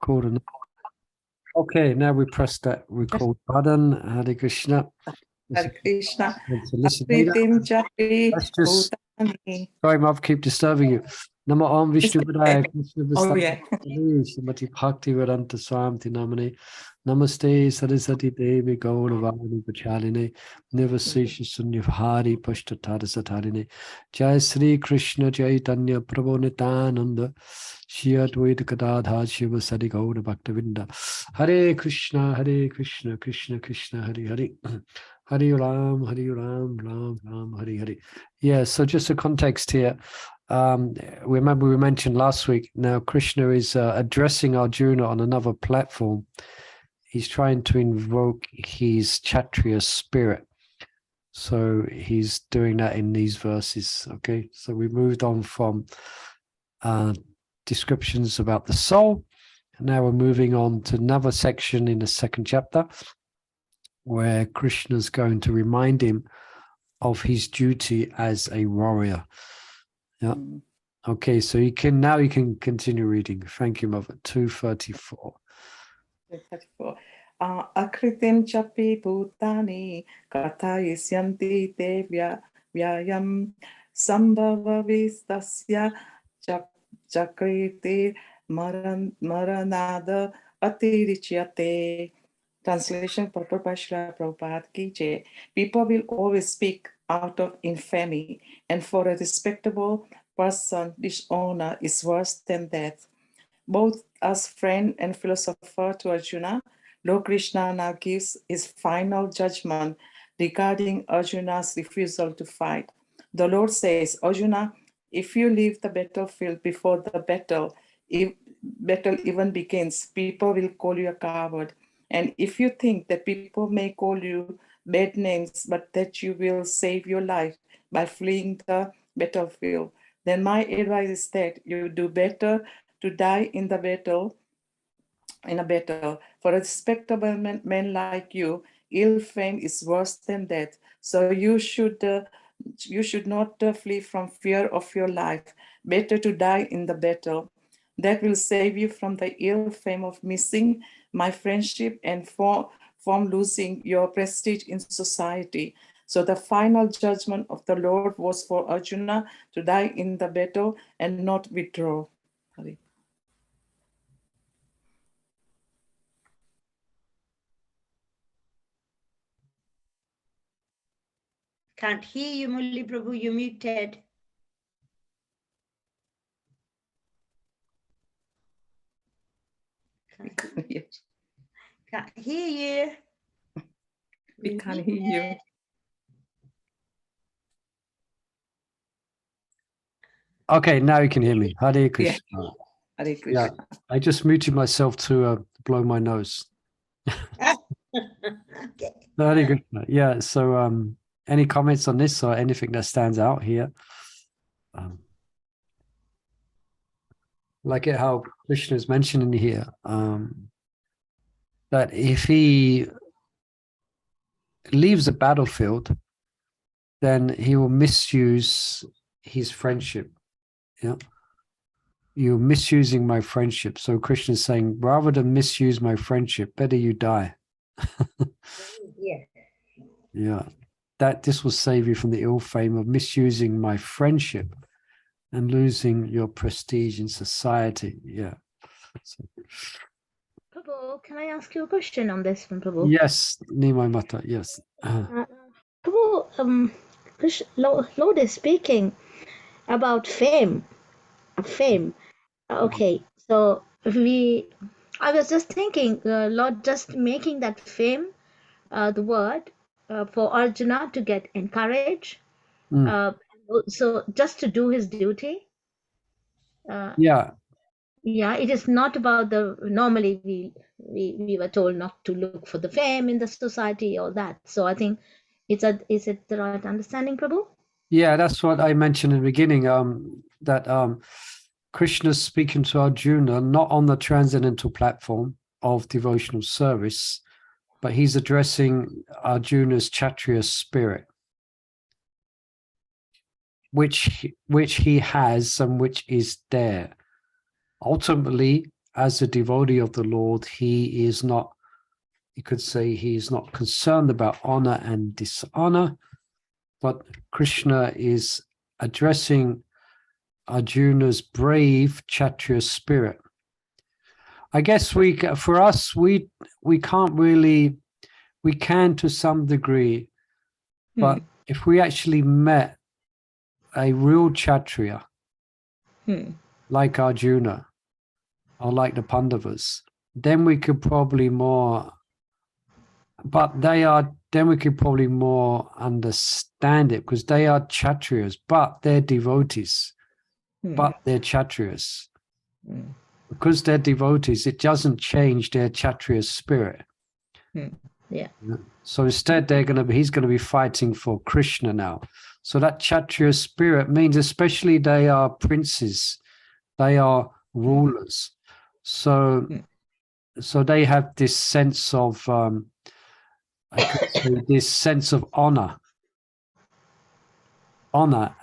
Record. Okay, now we press that record button. Hare Krishna. Hare Krishna. Let's just, sorry, Mav, keep disturbing you. Nama Om Vishnu Padaya Krishna Vistaya Samati Bhakti Vedanta Swamti Namane Namaste Sarasati Devi Gauravani Pachaline Nivasesha Sunyabhari Pashtatara Satarine Jai Sri Krishna Chaitanya Prabhu Nitananda Shri Advaita Gadadhar Shiva Sadi Gaura Bhaktavinda Hare Krishna Krishna Krishna Hare Hare Hare Ram Ram Ram Hare Hare. Yeah, so just a context here. Remember we mentioned last week, now Krishna is addressing Arjuna on another platform. He's trying to invoke his Kshatriya spirit. So he's doing that in these verses. Okay, so we moved on from descriptions about the soul. And now we're moving on to another section in the second chapter, where Krishna's going to remind him of his duty as a warrior. Yeah. Okay, so you can continue reading. Thank you, Mother. 234. 234. Akritim chapi bhutani kathayisyanti te vyayam sambhava vistasya chakriti maranada atirichyate. Translation purport by Srila Prabhupada ki Jai. People will always speak out of infamy, and for a respectable person, dishonor is worse than death. Both as friend and philosopher to Arjuna, Lord Krishna now gives his final judgment regarding Arjuna's refusal to fight. The Lord says, Arjuna, if you leave the battlefield before the battle even begins, people will call you a coward. And if you think that people may call you bad names, but that you will save your life by fleeing the battlefield, then my advice is that you do better to die in a battle. For a respectable man like you, ill fame is worse than death. So you should not flee from fear of your life. Better to die in the battle. That will save you from the ill fame of missing my friendship and from losing your prestige in society. So the final judgment of the Lord was for Arjuna to die in the battle and not withdraw. Sorry. Can't hear you, Murli Prabhu, you're muted. Can't hear you. We can't hear you. Okay, now you can hear me. Hare Krishna. Yeah. Hare Krishna. Yeah, I just muted myself to blow my nose. Okay. Hare Krishna. Yeah, so any comments on this or anything that stands out here? Like it how Krishna is mentioning here, that if he leaves the battlefield, then he will misuse his friendship. Yeah, you're misusing my friendship. So Krishna is saying, rather than misuse my friendship, better you die. Yeah. Yeah, this will save you from the ill fame of misusing my friendship and losing your prestige in society. Yeah. So, Prabhu, can I ask you a question on this one, Prabhu? yes, Nimai Mata, yes. Prabhu, Lord is speaking about fame. Okay, so I was just thinking, Lord just making that fame, the word for Arjuna to get encouraged. So just to do his duty. Yeah. Yeah, it is not about normally we were told not to look for the fame in the society or that. So I think is it the right understanding, Prabhu? Yeah, that's what I mentioned in the beginning, that Krishna's speaking to Arjuna, not on the transcendental platform of devotional service, but he's addressing Arjuna's Kshatriya spirit, which he has and which is there. Ultimately, as a devotee of the Lord, he is not, you could say he is not concerned about honor and dishonor, but Krishna is addressing Arjuna's brave Kshatriya spirit. I guess for us, we can't really, we can to some degree, but if we actually met a real Kshatriya, like Arjuna, or like the Pandavas, then we could probably more, but then we could probably more understand it, because they are Kshatriyas, but they're devotees, but they're Kshatriyas. Because they're devotees, it doesn't change their Kshatriya spirit. Yeah. So instead, he's going to be fighting for Krishna now. So that Kshatriya spirit means, especially they are princes, they are rulers. So they have this sense of, I could say, this sense of honor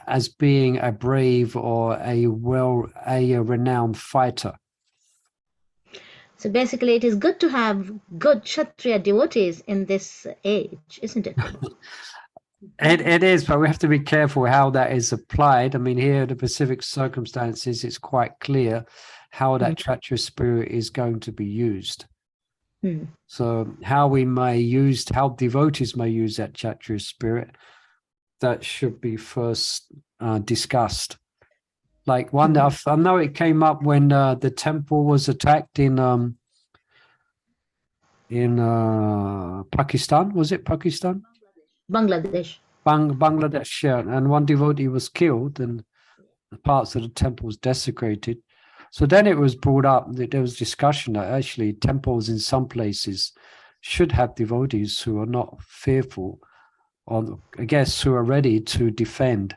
as being a brave or a renowned fighter. So basically, it is good to have good Kshatriya devotees in this age, isn't it? It is, but we have to be careful how that is applied. I mean, here, the specific circumstances, it's quite clear how that Kshatriya spirit is going to be used. So how devotees may use that Kshatriya spirit, that should be first discussed. Like one, I know it came up when the temple was attacked in Pakistan. Was it Pakistan? Bangladesh. Bangladesh, yeah. And one devotee was killed and parts of the temple was desecrated. So then it was brought up that there was discussion that actually temples in some places should have devotees who are not fearful, or I guess who are ready to defend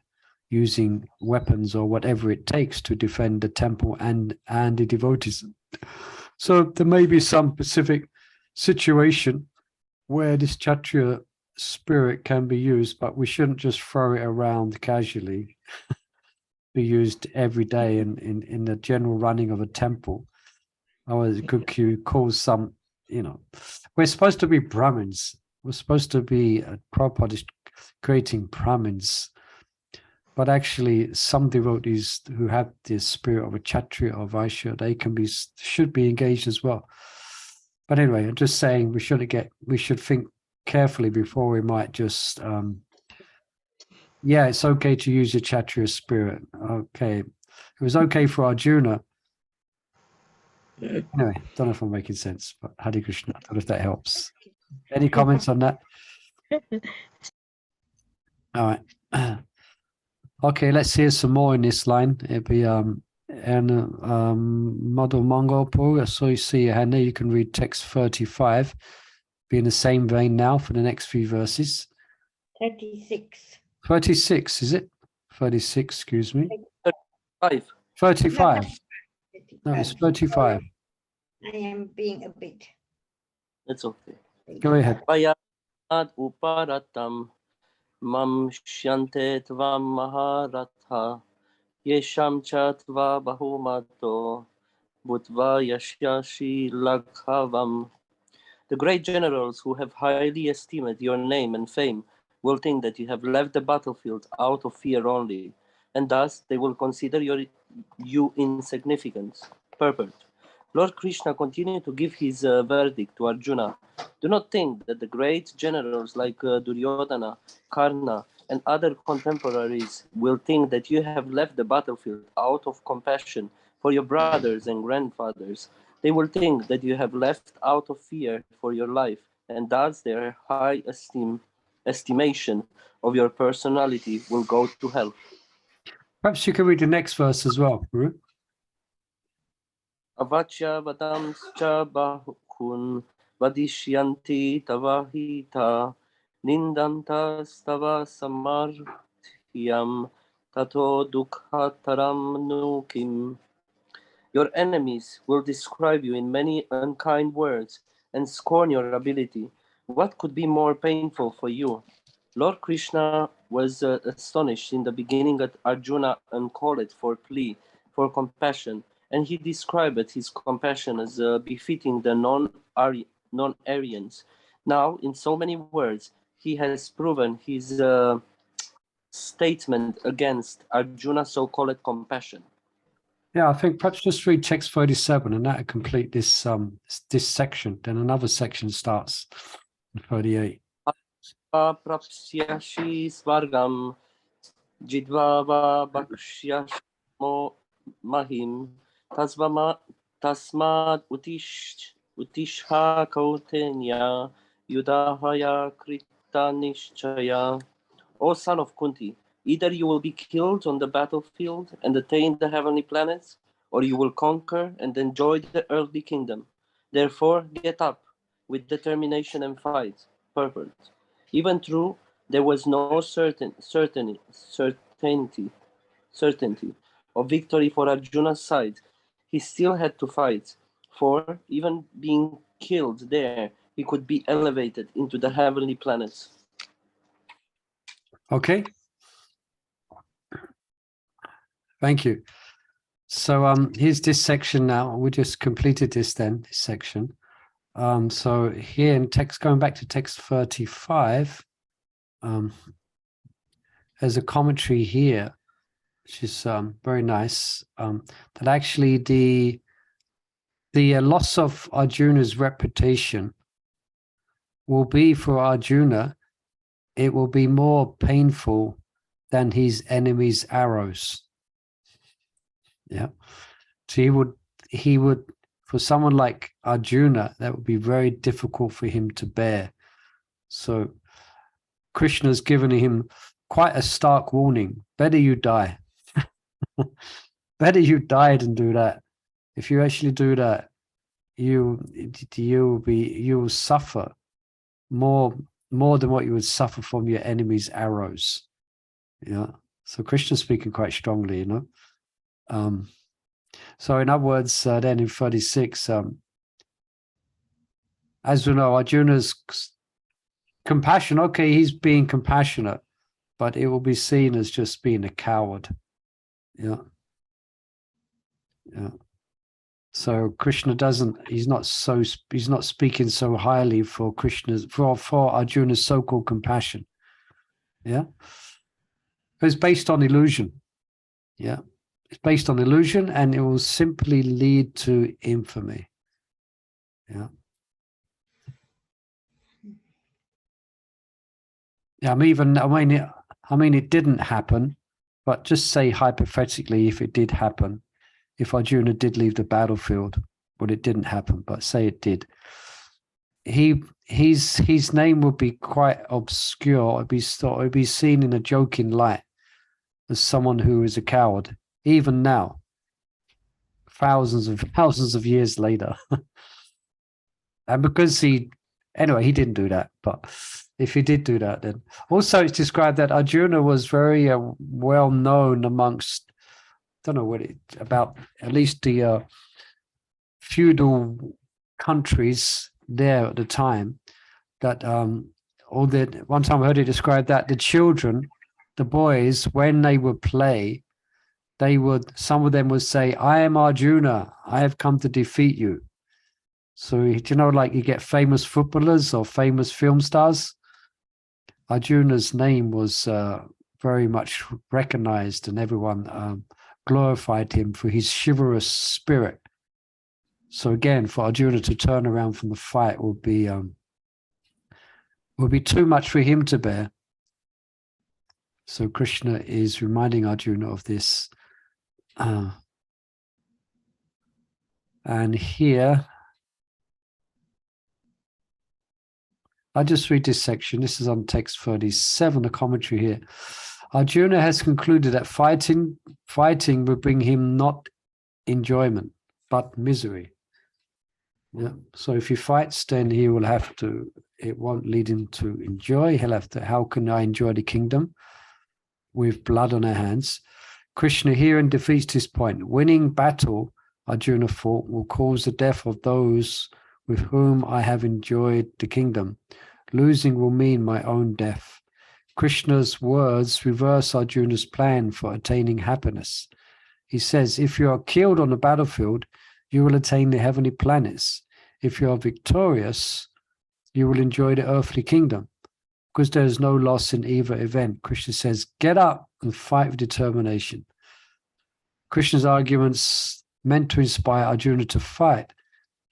using weapons or whatever it takes to defend the temple and the devotees. So there may be some specific situation where this Kshatriya spirit can be used, but we shouldn't just throw it around casually. Be used every day in the general running of a temple. Otherwise, it could cause some, we're supposed to be Brahmins. We're supposed to be Prabhupada is creating Brahmins. But actually, some devotees who have the spirit of a Kshatriya or Vaishya, should be engaged as well. But anyway, I'm just saying we should think carefully before we might just, it's okay to use your Kshatriya spirit. Okay. It was okay for Arjuna. Anyway, don't know if I'm making sense, but Hare Krishna, I don't know if that helps. Any comments on that? All right. Okay, let's hear some more in this line. It'll be Madhu Mangalpur. So you see your hand there, you can read text 35. Be in the same vein now for the next few verses. 36. 36, is it? 36, excuse me. 35. 35. No, it's 35. I am being a bit. It's okay. Go ahead. Vayad uparatam mam shyante tvam maharatha yesham chatva bahumato bhutva yashyashi lakhavam. The great generals who have highly esteemed your name and fame will think that you have left the battlefield out of fear only, and thus they will consider you insignificant. Purport. Lord Krishna continued to give his verdict to Arjuna. Do not think that the great generals like Duryodhana, Krsna, and other contemporaries will think that you have left the battlefield out of compassion for your brothers and grandfathers. They will think that you have left out of fear for your life, and thus their high estimation of your personality will go to hell. Perhaps you can read the next verse as well, Guru. Avachya vadamscha bahun vadishyanti tavahita nindantas tava samarthyam tato dukhataram nukim. Your enemies will describe you in many unkind words and scorn your ability. What could be more painful for you? Lord Krishna was astonished in the beginning at Arjuna and called for plea for compassion, and he described his compassion as befitting the non-Aryans. Now, in so many words, he has proven his statement against Arjuna's so-called compassion. Yeah, I think perhaps just read text 37 and that'll complete this this section. Then another section starts in 38. Prapsyashi svargam jidvava bhakshyashmo mahim tasmad utishha kautenya yudahaya krita nishchaya. O son of Kunti, either you will be killed on the battlefield and attain the heavenly planets, or you will conquer and enjoy the earthly kingdom. Therefore, get up with determination and fight. Purport. Even though there was no certainty of victory for Arjuna's side, he still had to fight, for even being killed there, he could be elevated into the heavenly planets. Okay. Thank you. So here's this section now. We just completed this section. So here in text, going back to text 35, there's a commentary here, which is very nice, that actually the loss of Arjuna's reputation will be for Arjuna, it will be more painful than his enemy's arrows. Yeah. So he would, for someone like Arjuna, that would be very difficult for him to bear. So Krishna's given him quite a stark warning. Better you die. Better you die than do that. If you actually do that, you will suffer more than what you would suffer from your enemy's arrows. Yeah. So Krishna's speaking quite strongly, you know. So in other words, then in 36, as we know, Arjuna's compassion, okay, he's being compassionate, but it will be seen as just being a coward. Yeah. Yeah. So Krishna he's not speaking so highly for Arjuna's so-called compassion. Yeah. It's based on illusion. Yeah. It's based on illusion, and it will simply lead to infamy. Yeah. Yeah. I mean, it didn't happen, but just say hypothetically, if it did happen, if Arjuna did leave the battlefield, well, it didn't happen, but say it did. His name would be quite obscure. It'd be seen in a joking light as someone who is a coward, even now, thousands of years later. And because he didn't do that, but if he did do that, then also it's described that Arjuna was very well known amongst, I don't know about at least the feudal countries there at the time, that one time I heard it described that the children, the boys, when they would play, some of them would say, "I am Arjuna, I have come to defeat you." So, you know, like you get famous footballers or famous film stars, Arjuna's name was very much recognized, and everyone glorified him for his chivalrous spirit. So again, for Arjuna to turn around from the fight would be too much for him to bear. So Krishna is reminding Arjuna of this. And here, I'll just read this section. This is on text 37, a commentary here. Arjuna has concluded that fighting will bring him not enjoyment, but misery. Yeah. So if he fights, then he will have to, it won't lead him to enjoy. He'll have to, how can I enjoy the kingdom with blood on our hands? Krishna herein defeats his point. Winning battle, Arjuna thought, will cause the death of those with whom I have enjoyed the kingdom. Losing will mean my own death. Krishna's words reverse Arjuna's plan for attaining happiness. he says, if you are killed on the battlefield, you will attain the heavenly planets. If you are victorious, you will enjoy the earthly kingdom, because there is no loss in either event. Krishna says, get up and fight with determination. Krishna's arguments meant to inspire Arjuna to fight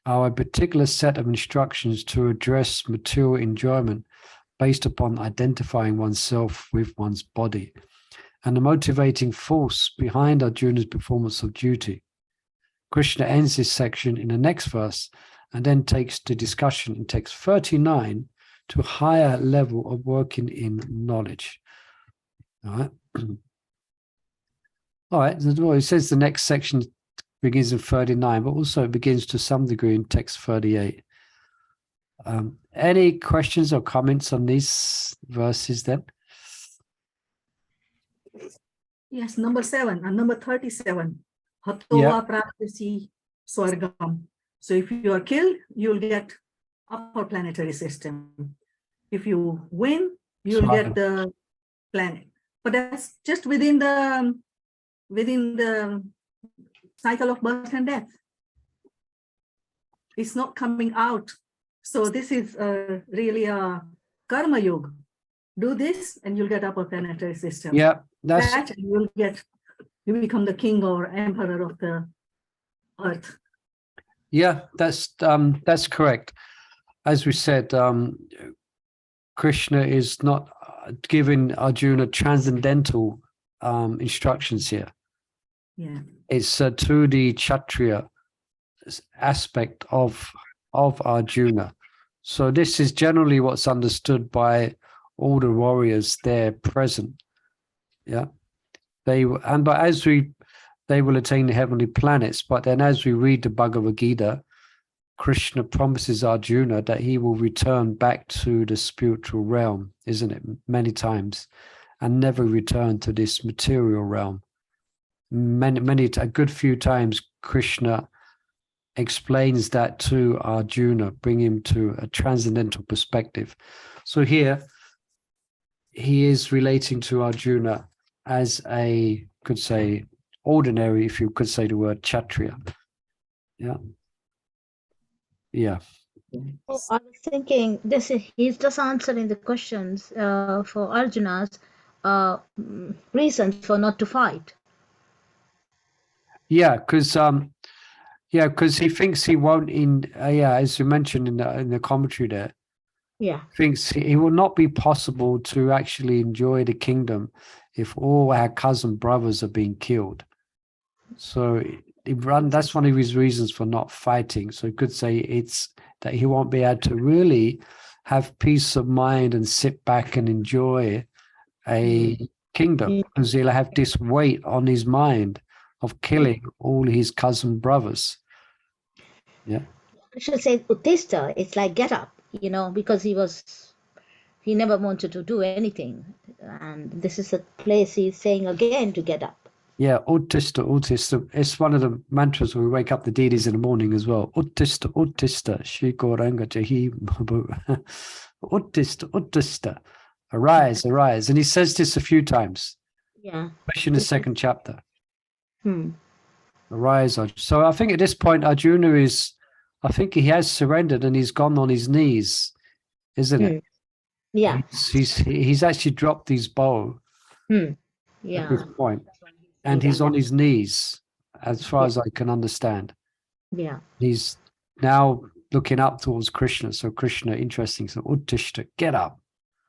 are a particular set of instructions to address material enjoyment based upon identifying oneself with one's body, and the motivating force behind Arjuna's performance of duty. Krishna ends this section in the next verse and then takes the discussion in text 39 to a higher level of working in knowledge. All right. All right. Well, it says the next section begins in 39, but also it begins to some degree in text 38. Any questions or comments on these verses then? Yes, number 7 and number 37. Hatova Yeah. praptasi swargam. So if you are killed, you'll get upper planetary system. If you win, you'll get the planet. But that's just within the cycle of birth and death. It's not coming out. So this is really a karma yoga. Do this and you'll get upper planetary system. Yeah, That and you become the king or emperor of the earth. yeah, that's correct. As we said, Krishna is not giving Arjuna transcendental instructions here. Yeah. It's to the Kshatriya aspect of Arjuna. So this is generally what's understood by all the warriors there present. Yeah, they will attain the heavenly planets. But then, as we read the Bhagavad Gita, Krishna promises Arjuna that he will return back to the spiritual realm, isn't it? Many times, and never return to this material realm. A good few times, Krishna explains that to Arjuna, bring him to a transcendental perspective. So here, he is relating to Arjuna as a, could say, ordinary, if you could say the word Kshatriya. Yeah. Yeah. I was thinking he's just answering the questions for Arjuna's reasons for not to fight. Yeah, because he thinks he won't as you mentioned in the commentary there. Yeah. Thinks it will not be possible to actually enjoy the kingdom if all our cousin brothers are being killed. So that's one of his reasons for not fighting. So you could say it's that he won't be able to really have peace of mind and sit back and enjoy a kingdom, because he'll have this weight on his mind of killing all his cousin brothers. Yeah. I should say Uttishta, it's like get up, because he never wanted to do anything. And this is a place he's saying again to get up. Yeah, Uttishta. It's one of the mantras when we wake up the deities in the morning as well. Uttishta, Shri Gauranga Jahi Mahabu. Uttishta. Arise, arise. And he says this a few times. Yeah. Especially in the second chapter. Arise. So I think at this point, Arjuna he has surrendered and he's gone on his knees, isn't it? Yeah. He's actually dropped his bow at this point. And he's on his knees, as far as I can understand. Yeah. He's now looking up towards Krishna. So Krishna, interesting. So Uttishta, get up.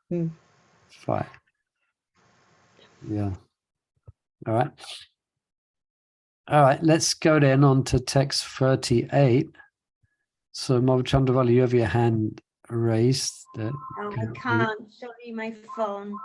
Fine. Yeah. All right. All right. Let's go then on to text 38. So Mother Chandravali, you have your hand raised. Oh, I can't. Sorry, my phone.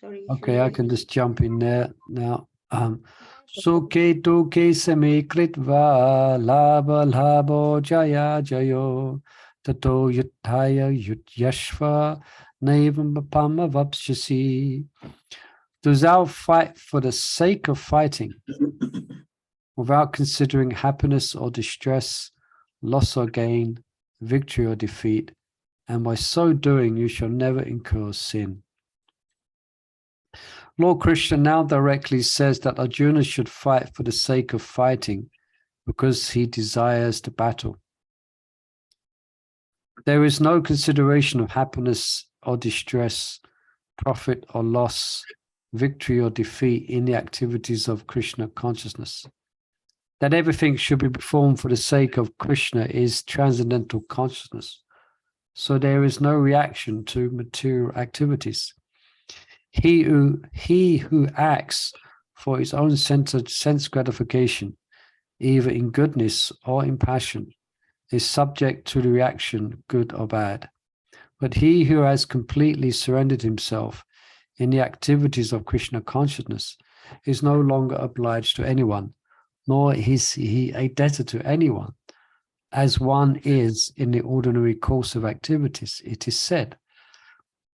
Sorry. Okay, I can just jump in there now. Sukhe tukhe same kritva labha labho jaya jayo tato yuddhaya yudyashva naivam bapama vapshasi. Does thou fight for the sake of fighting without considering happiness or distress, loss or gain, victory or defeat, and by so doing you shall never incur sin. Lord Krishna now directly says that Arjuna should fight for the sake of fighting because he desires the battle. There is no consideration of happiness or distress, profit or loss, victory or defeat in the activities of Krishna consciousness. That everything should be performed for the sake of Krishna is transcendental consciousness. So there is no reaction to material activities. He who acts for his own centered sense gratification, either in goodness or in passion, is subject to the reaction, good or bad. But he who has completely surrendered himself in the activities of Krishna consciousness is no longer obliged to anyone, nor is he a debtor to anyone, as one is in the ordinary course of activities. It is said,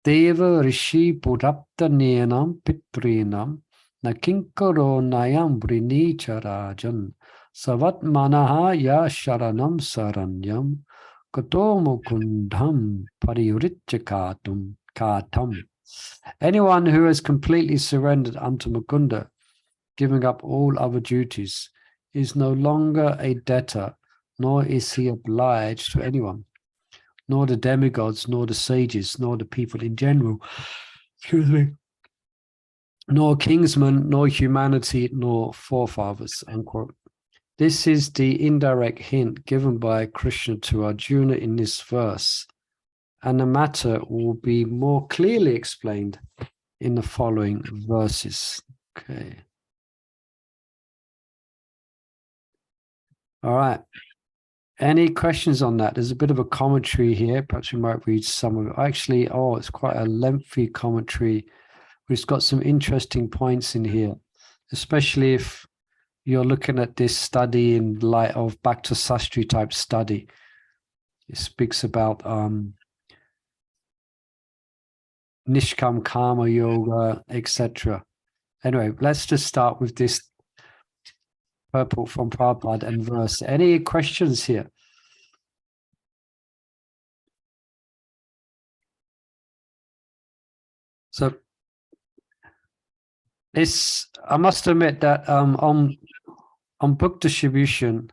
Deva Rishi Puraptanenam Pitrinam Nakinkaro Nayam Brinicharajan Savat Manaha Ya Sharanam Saranyam Kato Mukundham Pariyurichakatum Katam. Anyone who has completely surrendered unto Mukunda, giving up all other duties, is no longer a debtor, nor is he obliged to anyone, nor the demigods, nor the sages, nor the people in general, excuse me, nor kingsmen, nor humanity, nor forefathers, unquote. This is the indirect hint given by Krishna to Arjuna in this verse, and the matter will be more clearly explained in the following verses. Okay. All right. Any questions on that? There's a bit of a commentary here. Perhaps we might read some of it. Actually, it's quite a lengthy commentary. It's got some interesting points in here, especially if you're looking at this study in light of Bhakti Sastri type study. It speaks about Nishkam Karma Yoga, etc. Anyway, let's just start with this purport from Prabhupada and verse. Any questions here? So this, I must admit that on book distribution,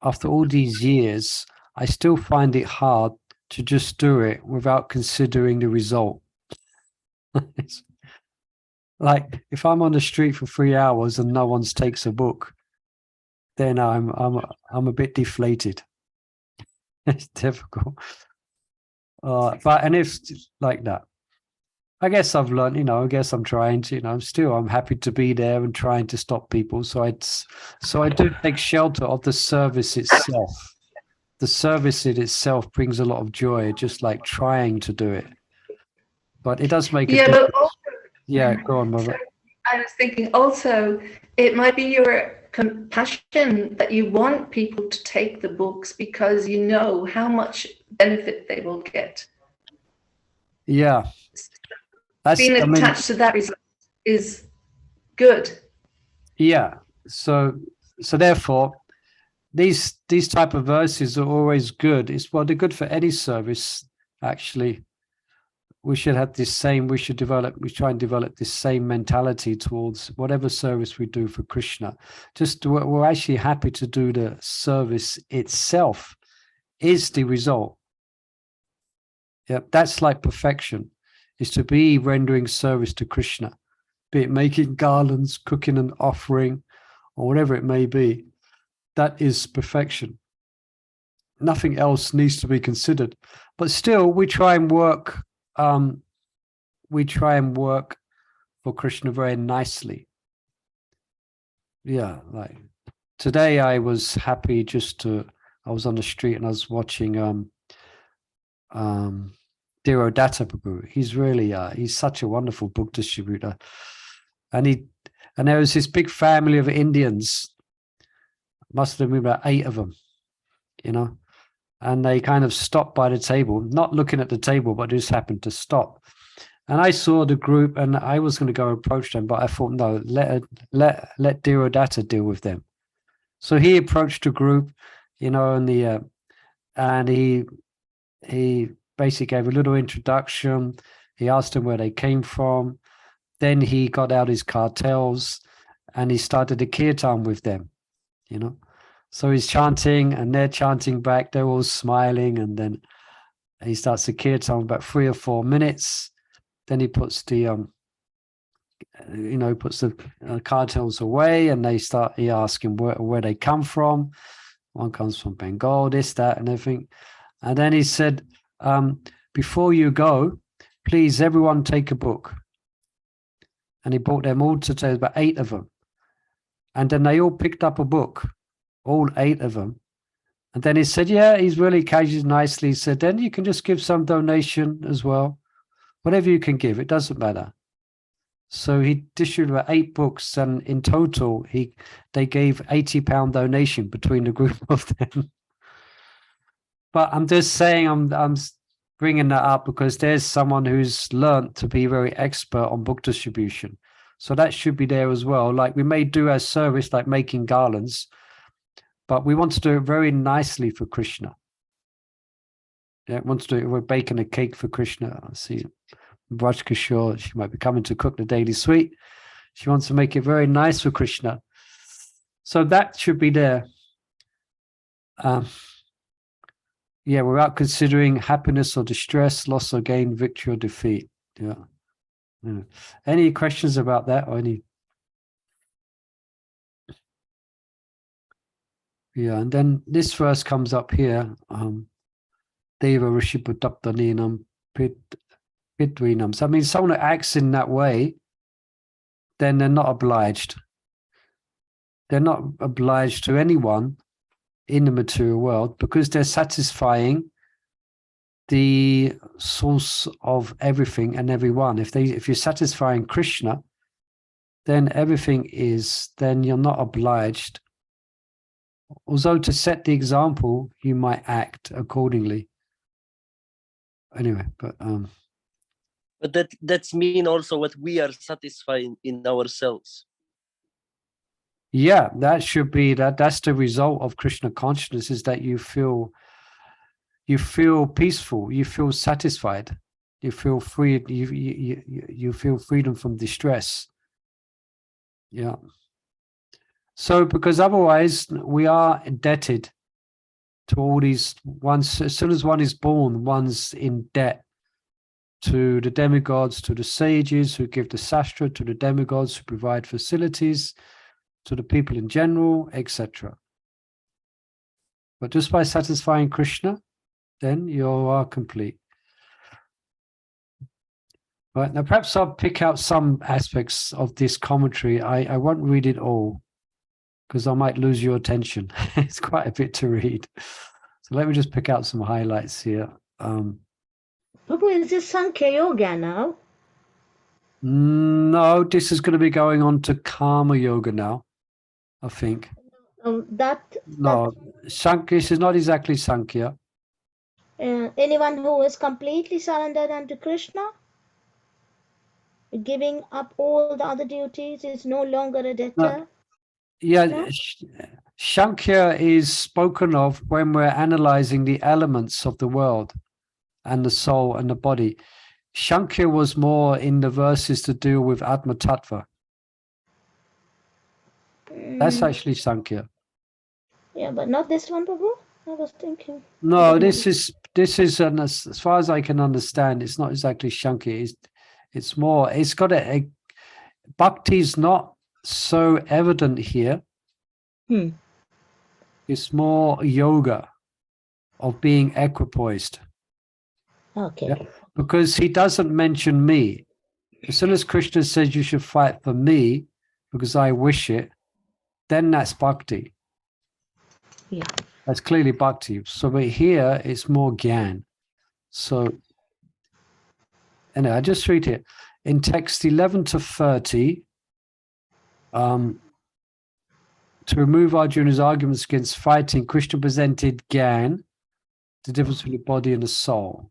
after all these years, I still find it hard to just do it without considering the result. Like if I'm on the street for 3 hours and no one takes a book, then I'm a bit deflated. It's difficult. And if like that, I guess I've learned, I guess I'm trying to, I'm happy to be there and trying to stop people. So I do take shelter of the service itself. The service in itself brings a lot of joy, just like trying to do it. But it does make a difference. But also, go on, Mother. I was thinking also, it might be your compassion that you want people to take the books because you know how much benefit they will get. Yeah. Being attached to that is good. Yeah. So therefore, these type of verses are always good. They're good for any service, actually. We should have this same, we try and develop this same mentality towards whatever service we do for Krishna. Just we're actually happy to do the service itself is the result. Yeah, that's like perfection, is to be rendering service to Krishna, be it making garlands, cooking an offering, or whatever it may be. That is perfection. Nothing else needs to be considered. But still, we try and work for Krishna very nicely. Yeah, like today I was happy I was on the street and I was watching Dhirodatta Prabhu. He's really he's such a wonderful book distributor. And there was this big family of Indians, must have been about 8 of them, and they kind of stopped by the table, not looking at the table, but just happened to stop. And I saw the group and I was going to go approach them, but I thought, no, let Dhirodatta deal with them. So he approached the group, and he basically gave a little introduction. He asked them where they came from. then he got out his cartels and he started a kirtan with them, you know. So he's chanting and they're chanting back, they're all smiling, and then he starts a kirtan about 3 or 4 minutes. Then he puts the puts the cartels away, and he asking where they come from. One comes from Bengal, this, that, and everything. And then he said, before you go, please everyone take a book. And he brought them all to take about 8 of them. And then they all picked up a book, all 8 of them. And then he said, yeah, he's really casual, nicely. He said, then you can just give some donation as well. Whatever you can give, it doesn't matter. So he distributed about 8 books, and in total, they gave £80 donation between the group of them. But I'm just saying, I'm bringing that up because there's someone who's learned to be very expert on book distribution. So that should be there as well. Like, we may do our service, like making garlands, but we want to do it very nicely for Krishna. Yeah, we want to do it. We're baking a cake for Krishna. I see Raj Kishore, she might be coming to cook the daily sweet. She wants to make it very nice for Krishna. So that should be there. Yeah, without considering happiness or distress, loss or gain, victory or defeat. Yeah. Any questions about that, or any? Yeah, and then this verse comes up here. Deva Rishi Putaptaninam Pitwinam. So I mean, someone that acts in that way, then they're not obliged. They're not obliged to anyone in the material world because they're satisfying the source of everything and everyone. If you're satisfying Krishna, then everything is, then you're not obliged. Although to set the example, you might act accordingly. Anyway, but that's mean also what we are satisfying in ourselves. Yeah, that should be that's the result of Krishna consciousness, is that you feel peaceful, you feel satisfied, you feel free, you feel freedom from distress. Yeah. So because otherwise we are indebted to all these ones. As soon as one is born, one's in debt to the demigods, to the sages who give the sastra, to the demigods who provide facilities, to the people in general, etc. But just by satisfying Krishna, then you are complete. Right, now perhaps I'll pick out some aspects of this commentary. I won't read it all because I might lose your attention. It's quite a bit to read. So let me just pick out some highlights here. Prabhu, is this Sankhya Yoga now? No, this is going to be going on to Karma Yoga now, I think. No, Sankhya, this is not exactly Sankhya. Anyone who is completely surrendered unto Krishna, giving up all the other duties, is no longer a debtor. Yeah, No? Sankhya is spoken of when we're analyzing the elements of the world and the soul and the body. Sankhya was more in the verses to deal with Atma Tattva. That's actually Sankhya. Yeah, but not this one, Prabhu. I was thinking. No, this is as far as I can understand, it's not exactly Sankhya. It's more. It's got a bhakti is not so evident here. It's more yoga of being equipoised. Okay. Yeah? Because he doesn't mention me. As soon as Krishna says you should fight for me because I wish it, then that's bhakti. Yeah. That's clearly bhakti. So but here it's more gyan. So anyway, I just read it. In text 11 to 30, to remove Arjuna's arguments against fighting, Krishna presented gyan, the difference between the body and the soul.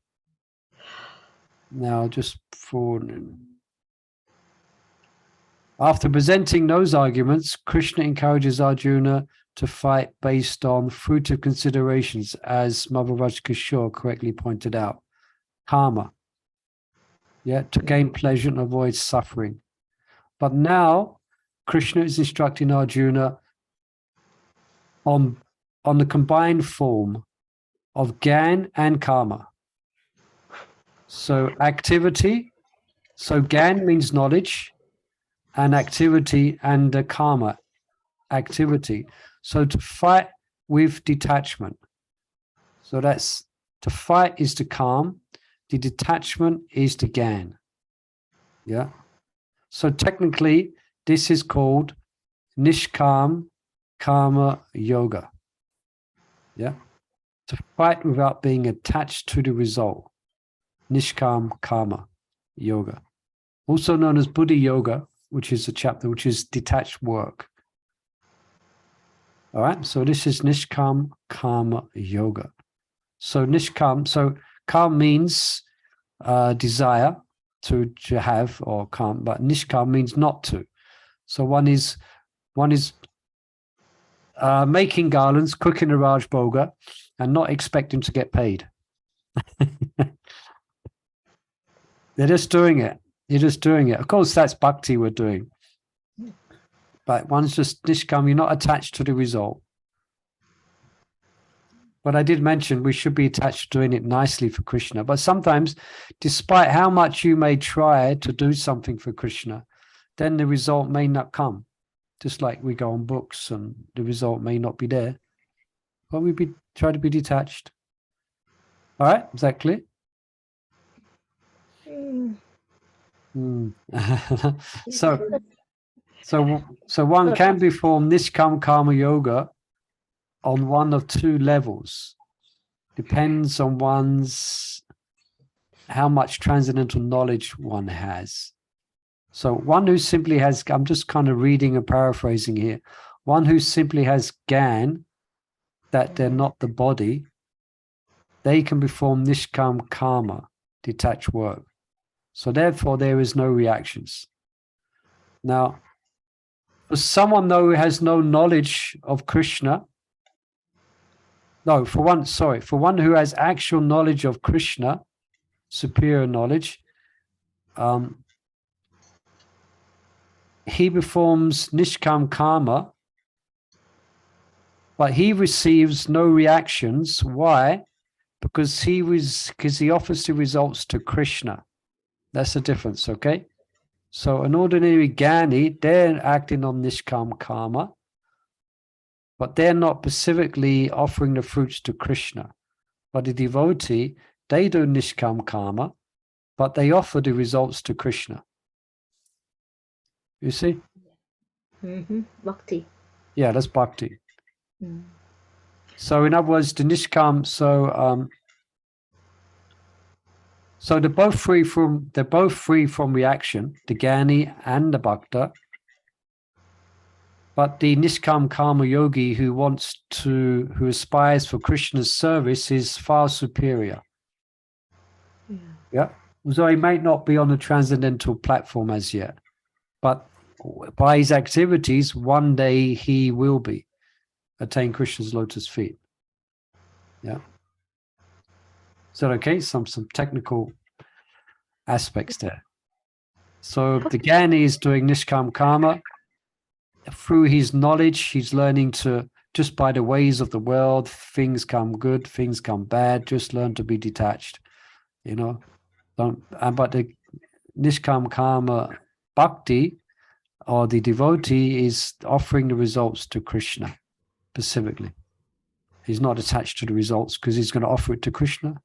Now, just for... After presenting those arguments, Krishna encourages Arjuna to fight based on fruitive considerations, as Mother Raj Kishore correctly pointed out. Karma. Yeah, to gain pleasure and avoid suffering. But now Krishna is instructing Arjuna on the combined form of Gyan and karma. So activity, so Gyan means knowledge, and activity, and the karma, activity. So to fight with detachment. So that's, to fight is to calm, the detachment is to Gyan. Yeah. So technically, this is called Nishkam Karma Yoga. Yeah. To fight without being attached to the result. Nishkam Karma Yoga. Also known as Buddhi Yoga, which is a chapter which is detached work. All right. So this is Nishkam Karma Yoga. So Nishkam, so Kam means desire to have or Kam, but Nishkam means not to. So one is making garlands, cooking a Raj Bhoga, and not expecting to get paid. They're just doing it. You're just doing it. Of course, that's bhakti we're doing. But one's just nishkam, you're not attached to the result. But I did mention we should be attached to doing it nicely for Krishna. But sometimes, despite how much you may try to do something for Krishna, then the result may not come. Just like we go on books and the result may not be there. But we try to be detached. All right, is that clear? So one can perform Nishkam Karma Yoga on one of two levels. Depends on how much transcendental knowledge one has. So one who simply has, I'm just kind of reading and paraphrasing here, one who simply has Gyan, that they're not the body, they can perform Nishkam Karma, detached work. So therefore there is no reactions. Now, for someone though who has no knowledge of Krishna, for one who has actual knowledge of Krishna, superior knowledge, he performs Nishkam Karma, but he receives no reactions. Why? Because he offers the results to Krishna. That's the difference, okay? So an ordinary Jnani, they're acting on Nishkam Karma, but they're not specifically offering the fruits to Krishna. But the devotee, they do Nishkam Karma, but they offer the results to Krishna. You see? Bhakti. Yeah, that's bhakti. So in other words, the Nishkam, so they're both free from reaction, the Jnani and the Bhakta. But the Nishkam Karma Yogi who aspires for Krishna's service is far superior. Yeah. So he might not be on a transcendental platform as yet, but by his activities, one day he will attain Krishna's lotus feet. Yeah. Is that okay? Some technical aspects there. So the Jnani is doing Nishkam Karma. Through his knowledge, he's learning to, just by the ways of the world, things come good, things come bad, just learn to be detached, you know. But the Nishkam Karma Bhakti, or the devotee, is offering the results to Krishna specifically. He's not attached to the results because he's going to offer it to Krishna.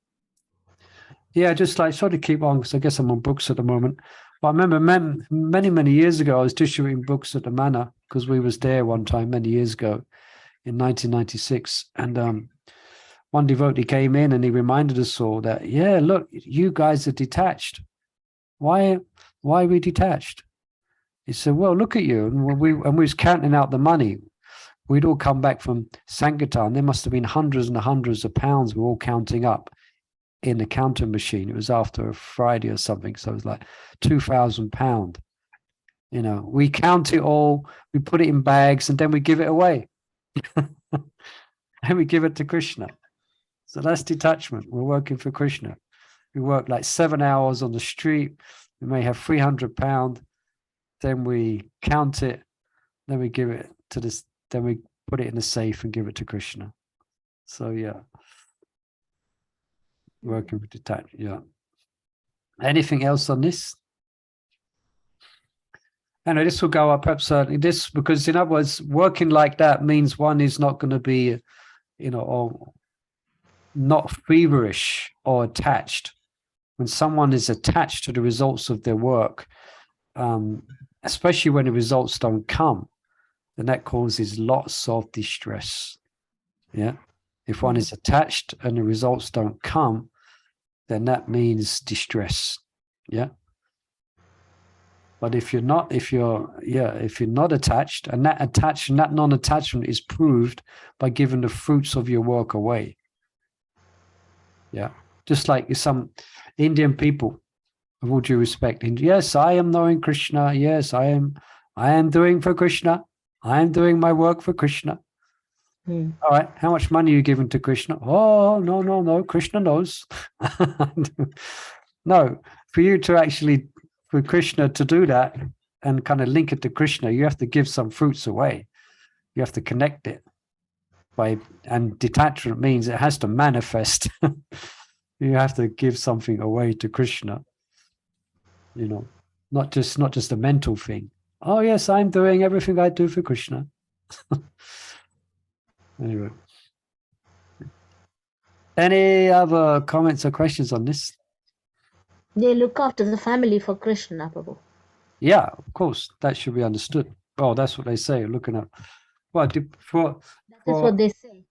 Yeah, just like sort of keep on, because I guess I'm on books at the moment. But I remember many years ago, I was distributing books at the manor because we was there one time many years ago in 1996. And one devotee came in and he reminded us all that, yeah, look, you guys are detached. Why are we detached? He said, well, look at you. And we was counting out the money. We'd all come back from Sankirtan. There must have been hundreds and hundreds of pounds we were all counting up in the counting machine. It was after a Friday or something. So it was like £2,000. You know, we count it all, we put it in bags, and then we give it away. And we give it to Krishna. So that's detachment. We're working for Krishna. We work like 7 hours on the street. We may have £300. then we count it, then we give it to this, then we put it in a safe and give it to Krishna. So yeah, working with detachment. Yeah. Anything else on this? I know this will go up absolutely. This, because in other words, working like that means one is not going to be, you know, or not feverish or attached. When someone is attached to the results of their work, especially when the results don't come, then that causes lots of distress. Yeah. If one is attached and the results don't come, then that means distress. Yeah. But if you're not attached, and that non-attachment is proved by giving the fruits of your work away. Yeah. Just like some Indian people, with all due respect, yes, I am knowing Krishna. Yes, I am doing for Krishna. I am doing my work for Krishna. All right. How much money are you giving to Krishna? Oh, no. Krishna knows. No, for you to actually, for Krishna to do that and kind of link it to Krishna, you have to give some fruits away. You have to connect it and detachment means it has to manifest. You have to give something away to Krishna, you know, not just a mental thing. Oh yes, I'm doing everything I do for Krishna. Anyway, any other comments or questions on this? They look after the family for Krishna, Prabhu. Yeah, of course, that should be understood. Oh, that's what they say. Looking at what for. That is what they say.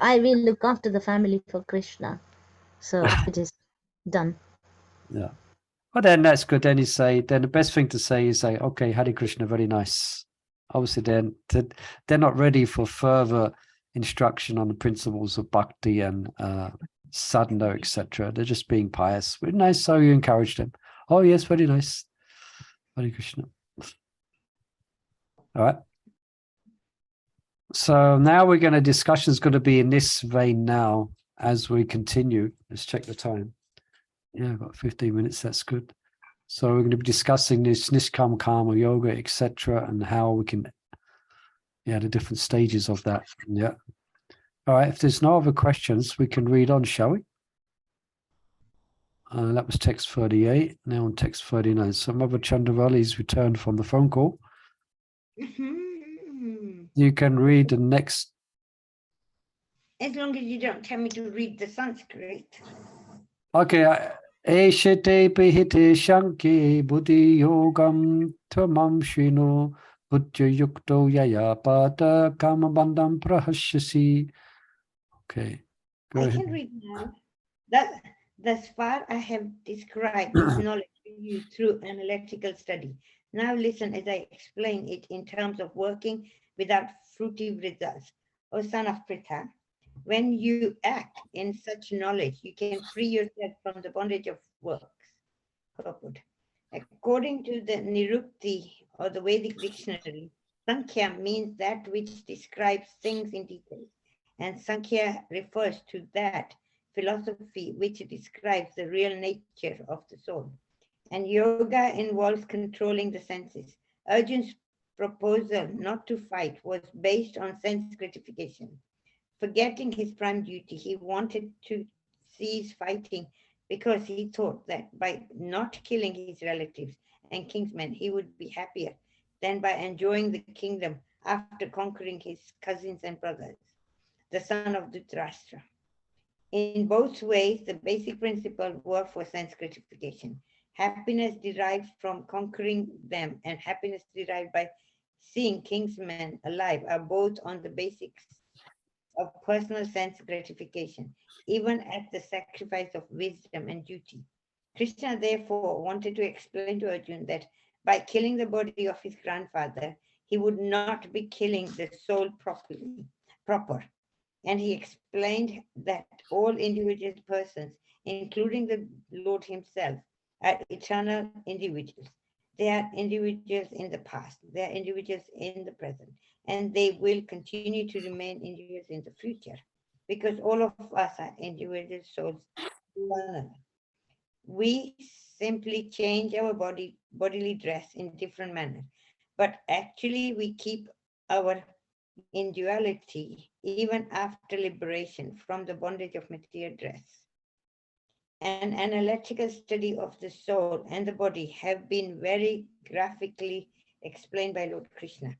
I will look after the family for Krishna. So it is done. Yeah. Well, then that's good. Then the best thing to say is okay, Hare Krishna, very nice. Obviously, then they're not ready for further instruction on the principles of bhakti and sadhana, etc. They're just being pious. Very nice. So you encourage them. Oh yes, very nice. Hare Krishna. All right. So now discussion is going to be in this vein now as we continue. Let's check the time. Yeah, I've got 15 minutes. That's good. So we're going to be discussing this Nishkam Karma Yoga, etc., and how we can, the different stages of that. Yeah. All right. If there's no other questions, we can read on, shall we? That was text 38. Now on text 39. So Mother Chandravali's returned from the phone call. You can read the next. As long as you don't tell me to read the Sanskrit. Okay. Eshete pihite shanki buddhi yogam tamam shino buddha yukto yaya pata kama bandam prahashyasi. Okay. Go ahead. I can read now. Thus far I have described this knowledge to you through an electrical study. Now listen as I explain it in terms of working without fruitive results. O son of Pritha, when you act in such knowledge, you can free yourself from the bondage of works. According to the Nirukti or the Vedic dictionary, Sankhya means that which describes things in detail, and Sankhya refers to that philosophy which describes the real nature of the soul. And yoga involves controlling the senses. Arjun's proposal not to fight was based on sense gratification. Forgetting his prime duty, he wanted to cease fighting because he thought that by not killing his relatives and kinsmen, he would be happier than by enjoying the kingdom after conquering his cousins and brothers, the son of Dhritarashtra. In both ways, the basic principle were for sense gratification. Happiness derived from conquering them and happiness derived by seeing kinsmen alive are both on the basics of personal sense gratification, even at the sacrifice of wisdom and duty. Krishna therefore wanted to explain to Arjuna that by killing the body of his grandfather, he would not be killing the soul proper. And he explained that all individual persons, including the Lord himself, are eternal individuals. They are individuals in the past, they are individuals in the present, and they will continue to remain individuals in the future, because all of us are individual souls. We simply change our bodily dress in different manner, but actually we keep our individuality even after liberation from the bondage of material dress. An analytical study of the soul and the body have been very graphically explained by Lord Krishna.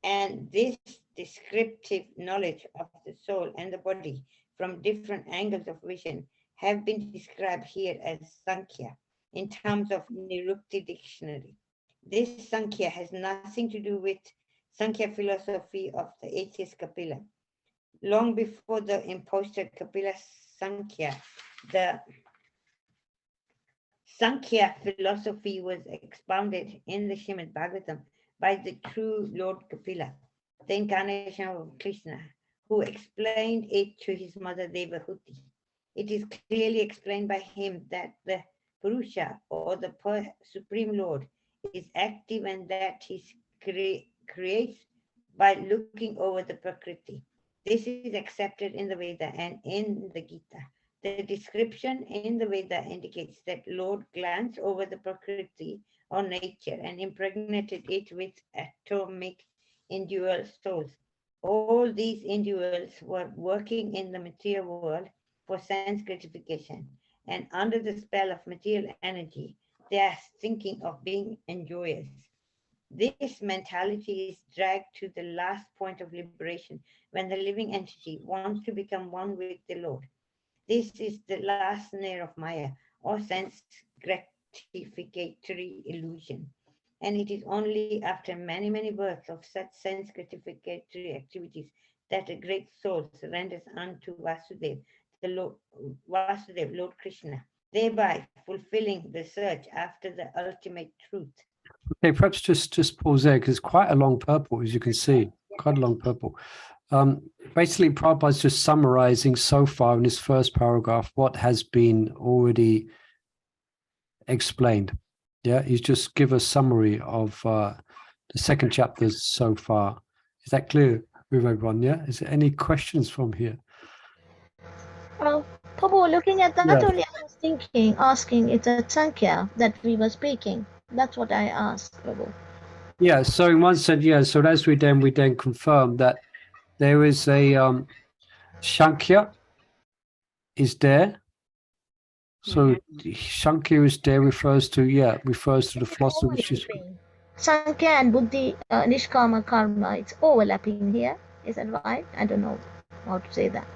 And this descriptive knowledge of the soul and the body from different angles of vision have been described here as Sankhya in terms of Nirukti dictionary. This Sankhya has nothing to do with Sankhya philosophy of the atheist Kapila. Long before the impostor Kapila Sankhya, the Sankhya philosophy was expounded in the Srimad Bhagavatam by the true Lord Kapila, the incarnation of Krishna, who explained it to his mother Devahuti. It is clearly explained by him that the Purusha, or the Supreme Lord, is active and that he creates by looking over the Prakriti. This is accepted in the Veda and in the Gita. The description in the Veda indicates that Lord glanced over the Prakriti or nature and impregnated it with atomic individual souls. All these individuals were working in the material world for sense gratification, and under the spell of material energy, they are thinking of being enjoyers. This mentality is dragged to the last point of liberation when the living entity wants to become one with the Lord. This is the last snare of Maya, or sense gratificatory illusion. And it is only after many, many births of such sense gratificatory activities that a great soul surrenders unto Vasudev, Lord Krishna, thereby fulfilling the search after the ultimate truth. Okay, perhaps just pause there, because it's quite a long purport, as you can see, quite a long purport. Basically, Prabhupada's just summarizing so far in his first paragraph what has been already explained. Yeah, he's just give a summary of the second chapters so far. Is that clear with everyone? Yeah. Is there any questions from here? Prabhu, looking at that Yeah. only, I was asking, it's a Sankhya that we were speaking. That's what I asked, Prabhu. Yeah. So one said, yeah. So as we then confirm that there is a Sankhya is there. So Sankhya is there refers to the philosophy which is Sankhya and Buddhi, Nishkama Karma, it's overlapping here. Is that right? I don't know how to say that.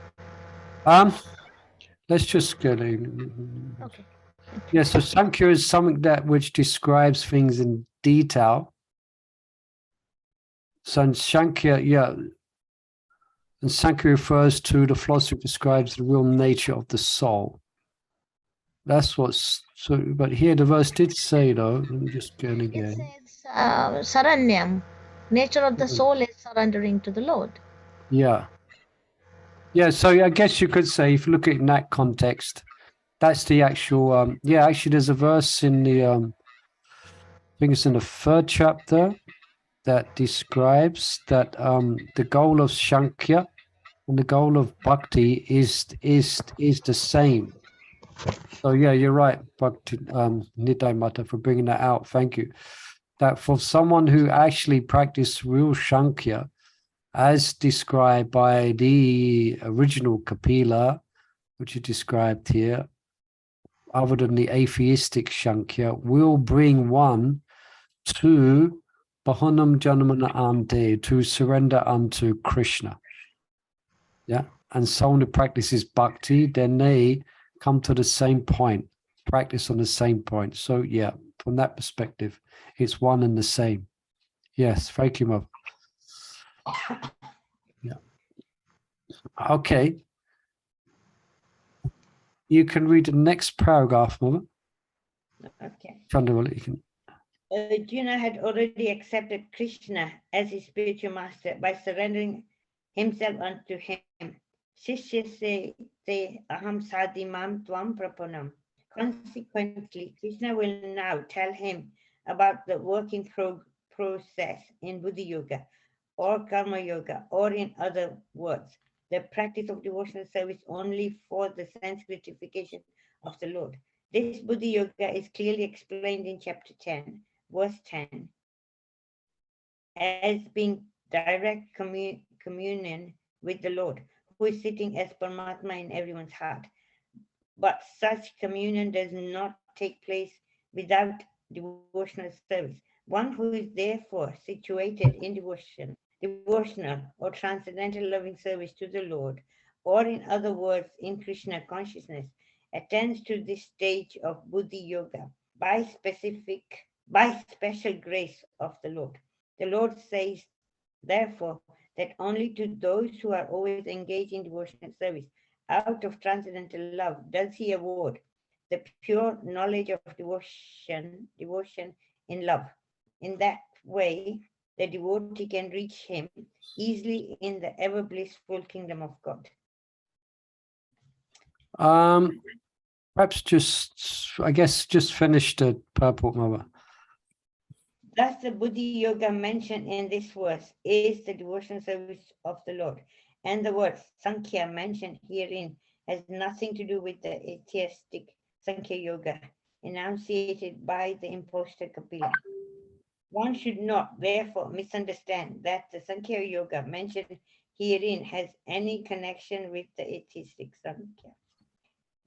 Let's just get in. Okay. Yeah, so Sankhya is something that which describes things in detail. So in Sankhya, and Sankhya refers to the philosophy describes the real nature of the soul. That's what's so. But here the verse did say, though. Let me just go in again. It says Saranyam, nature of the soul is surrendering to the Lord. Yeah. Yeah. So I guess you could say, if you look at it in that context, that's the actual. Actually, there's a verse in the. I think it's in the 3rd chapter that describes that the goal of Sankhya and the goal of Bhakti is the same. So yeah, you're right, Bhakti Nidai Mata, for bringing that out. Thank you. That for someone who actually practiced real Sankhya, as described by the original Kapila, which is described here, other than the atheistic Sankhya, will bring one to Bahanam Janamana Ante, to surrender unto Krishna. Yeah. And someone who practices bhakti, then they come to the same point, practice on the same point. So yeah, from that perspective, it's one and the same. Yes, thank you, Mother. Yeah. Okay. You can read the next paragraph, Mother. Okay. Chandra, you can. Arjuna had already accepted Krishna as his spiritual master by surrendering himself unto him. Shishya se te aham sadimam tvam prapanam. Consequently, Krishna will now tell him about the working process in Buddhi Yoga or Karma Yoga, or in other words, the practice of devotional service only for the sense gratification of the Lord. This Buddhi Yoga is clearly explained in chapter 10, verse 10, as being direct communion with the Lord, who is sitting as Paramatma in everyone's heart. But such communion does not take place without devotional service. One who is therefore situated in devotional or transcendental loving service to the Lord, or in other words, in Krishna consciousness, attends to this stage of Buddhi Yoga by special grace of the Lord. The Lord says, therefore, that only to those who are always engaged in devotional service out of transcendental love does he award the pure knowledge of devotion in love. In that way, the devotee can reach him easily in the ever blissful kingdom of God. Perhaps just finish the purport, Mother. Thus, the Buddhi Yoga mentioned in this verse is the devotional service of the Lord. And the word Sankhya mentioned herein has nothing to do with the atheistic Sankhya Yoga enunciated by the impostor Kapila. One should not, therefore, misunderstand that the Sankhya Yoga mentioned herein has any connection with the atheistic Sankhya.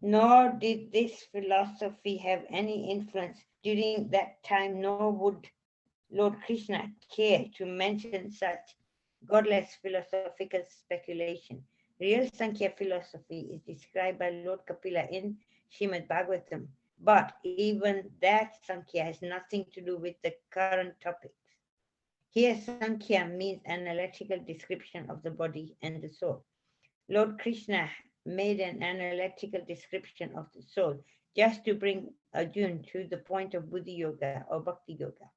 Nor did this philosophy have any influence during that time, nor would Lord Krishna care to mention such godless philosophical speculation. Real Sankhya philosophy is described by Lord Kapila in Srimad Bhagavatam, but even that Sankhya has nothing to do with the current topics. Here, Sankhya means an analytical description of the body and the soul. Lord Krishna made an analytical description of the soul just to bring Arjuna to the point of Buddhi Yoga or Bhakti Yoga.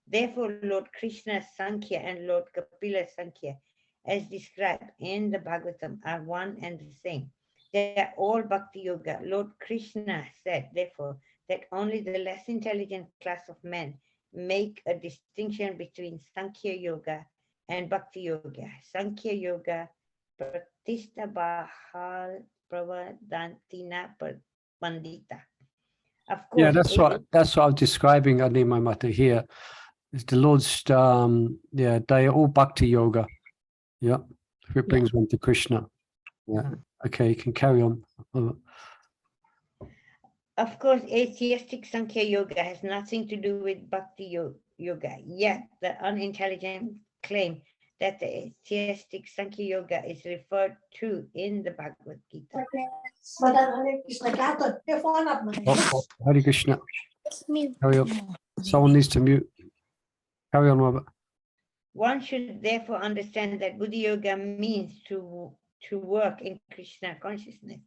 Therefore, Lord Krishna's Sankhya and Lord Kapila's Sankhya, as described in the Bhagavatam, are one and the same. They are all Bhakti Yoga. Lord Krishna said, therefore, that only the less intelligent class of men make a distinction between Sankhya Yoga and Bhakti Yoga. Sankhya Yoga pratishta bahal pravadantina pandita. Of course, Yeah, that's what I was describing, Anima Mata, here. Is the Lord's, they are all Bhakti Yoga. Yeah, it brings one to Krishna. Yeah, okay, you can carry on. Of course, atheistic Sankhya Yoga has nothing to do with Bhakti Yoga, yet the unintelligent claim that the atheistic Sankhya Yoga is referred to in the Bhagavad Gita. Hare Krishna. Carry on. Someone needs to mute. Carry on, Robert. One should therefore understand that Buddhi Yoga means to work in Krishna consciousness,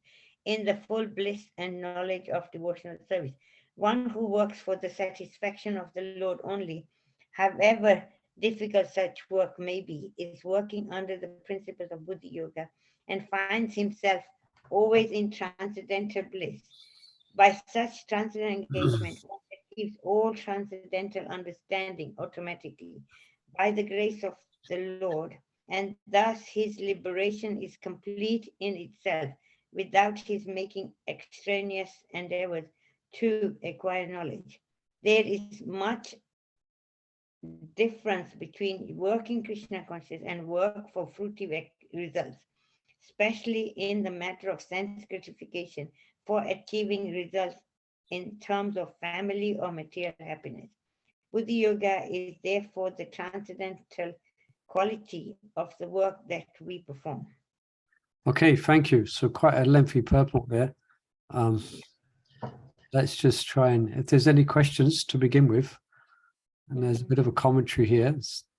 in the full bliss and knowledge of devotional service. One who works for the satisfaction of the Lord only, however difficult such work may be, is working under the principles of Buddhi Yoga and finds himself always in transcendental bliss. By such transcendental engagement, one achieves all transcendental understanding automatically by the grace of the Lord, and thus his liberation is complete in itself without his making extraneous endeavors to acquire knowledge. There is much difference between work in Krishna consciousness and work for fruitive results, especially in the matter of sense gratification for achieving results in terms of family or material happiness. Buddhi Yoga is therefore the transcendental quality of the work that we perform. Okay, thank you. So quite a lengthy purport there. Let's just try and, if there's any questions to begin with, and there's a bit of a commentary here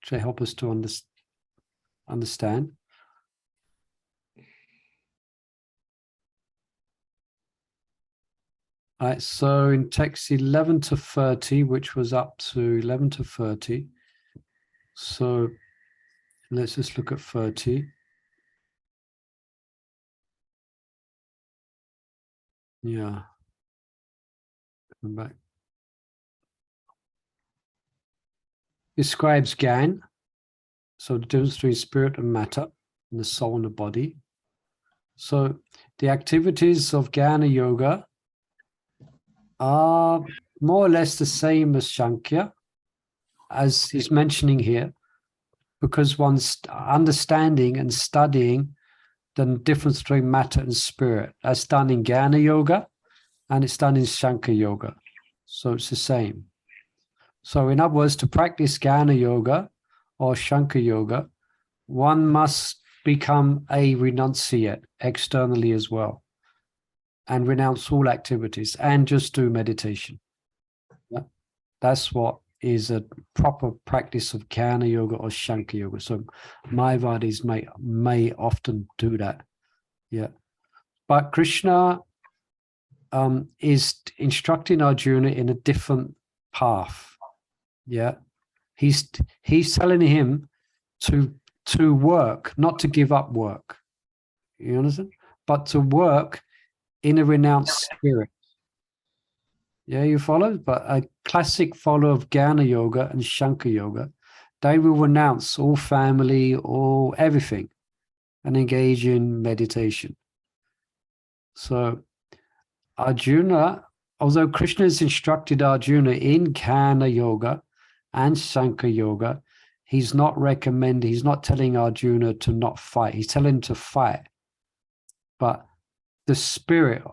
to help us to understand. All right, so in text 11 to 30, which was up to 11 to 30. So let's just look at 30. Yeah. Come back. Describes Gyan. So the difference between spirit and matter, and the soul and the body. So the activities of Jnana Yoga More or less the same as Sankhya, as he's mentioning here, because one's understanding and studying the difference between matter and spirit. That's done in Jnana Yoga and it's done in Sankhya Yoga. So it's the same. So in other words, to practice Jnana Yoga or Sankhya Yoga, one must become a renunciate externally as well and renounce all activities and just do meditation. Yeah? That's what is a proper practice of Jnana Yoga or Sankhya Yoga. So Mayavadis may often do that. Yeah. But Krishna is instructing Arjuna in a different path. Yeah. He's telling him to work, not to give up work. You understand? But to work in a renounced spirit. Yeah, you follow? But a classic follower of Jnana Yoga and Sankhya Yoga, they will renounce all family, all everything, and engage in meditation. So Arjuna, although Krishna has instructed Arjuna in Jnana Yoga and Sankhya Yoga, he's not telling Arjuna to not fight. He's telling him to fight. But the spirit,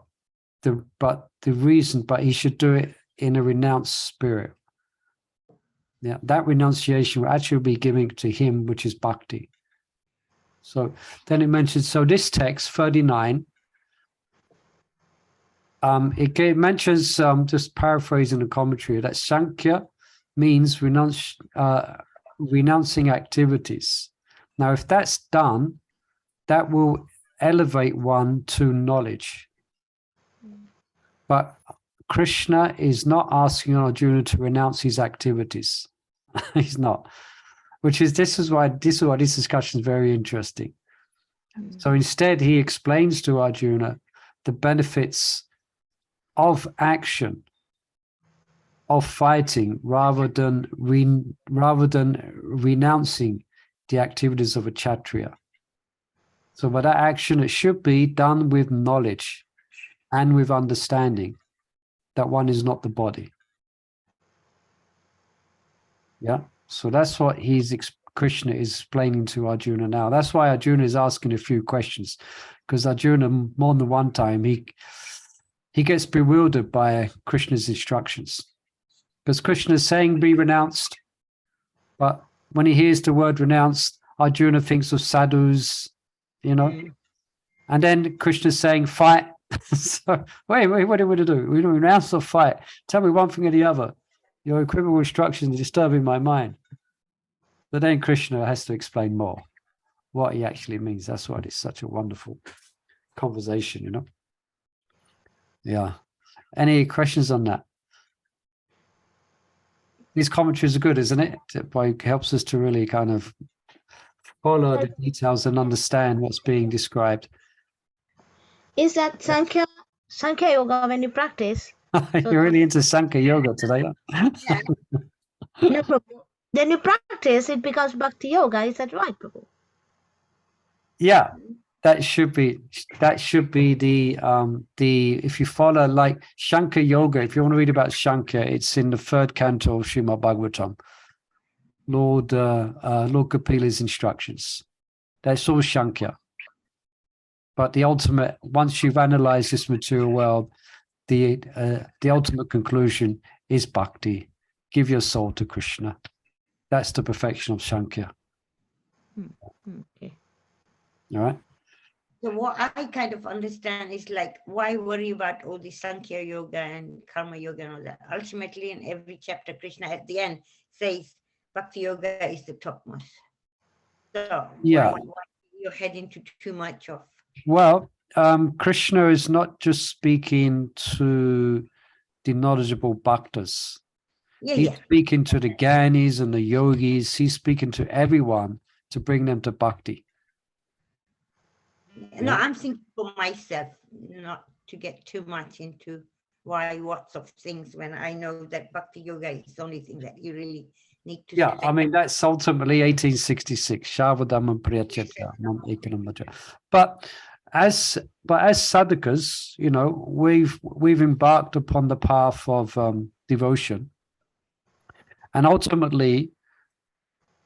but he should do it in a renounced spirit. Yeah, that renunciation will actually be given to him, which is bhakti. So then it mentions, so this text 39, it mentions, just paraphrasing the commentary, that Sankhya means renouncing activities. Now, if that's done, that will elevate one to knowledge. But Krishna is not asking Arjuna to renounce his activities. He's not. This is why this discussion is very interesting. So instead, he explains to Arjuna the benefits of action, of fighting, rather than renouncing the activities of a Kshatriya. So by that action, it should be done with knowledge and with understanding that one is not the body. Yeah. So that's what Krishna is explaining to Arjuna now. That's why Arjuna is asking a few questions, because Arjuna, more than one time, he gets bewildered by Krishna's instructions. Because Krishna is saying be renounced, but when he hears the word renounced, Arjuna thinks of sadhus, and then Krishna is saying fight. So wait, what are we to do? We don't renounce or fight. Tell me one thing or the other. Your equivocal instructions are disturbing my mind. But then Krishna has to explain more what he actually means. That's why it's such a wonderful conversation, Yeah. Any questions on that? These commentaries are good, isn't it? It helps us to really kind of follow the details and understand what's being described. Is that Sankhya Yoga when you practice? You're really into Sankhya Yoga today. Yeah. No, Prabhu. Then you practice, it becomes Bhakti Yoga. Is that right, Prabhu? Yeah, that should be the if you follow like Sankhya Yoga, if you want to read about Sankhya, it's in the 3rd canto of Srimad Bhagavatam. Lord Kapila's instructions. That's all Sankhya. But the ultimate, once you've analyzed this material world, the ultimate conclusion is bhakti. Give your soul to Krishna. That's the perfection of Sankhya. Okay. All right. So what I kind of understand is like, why worry about all the Sankhya Yoga and Karma Yoga and all that? Ultimately, in every chapter, Krishna at the end says Bhakti Yoga is the topmost. So yeah, why you head into too much of? Well, Krishna is not just speaking to the knowledgeable bhaktas. He's speaking to the Gyanis and the yogis. He's speaking to everyone to bring them to bhakti. No, I'm thinking for myself, not to get too much into what's of things when I know that Bhakti Yoga is the only thing that you really need to select. I mean, that's ultimately 1866. Shavadam and Priyachetya. But as sadhakas, you know, we've embarked upon the path of devotion, and ultimately,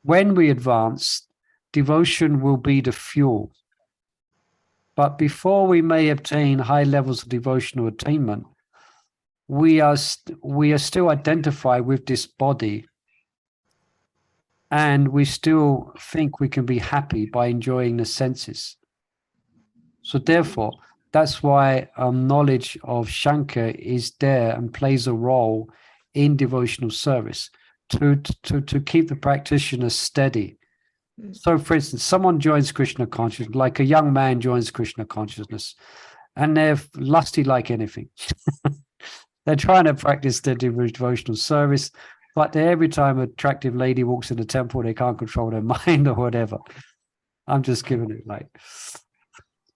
when we advance, devotion will be the fuel. But before we may obtain high levels of devotional attainment, we are still identified with this body, and we still think we can be happy by enjoying the senses. So therefore, that's why knowledge of Shankar is there and plays a role in devotional service to keep the practitioner steady. So for instance, someone joins Krishna consciousness, like a young man joins Krishna consciousness, and they're lusty like anything. They're trying to practice their devotional service, but every time an attractive lady walks in the temple, they can't control their mind or whatever. I'm just giving it like.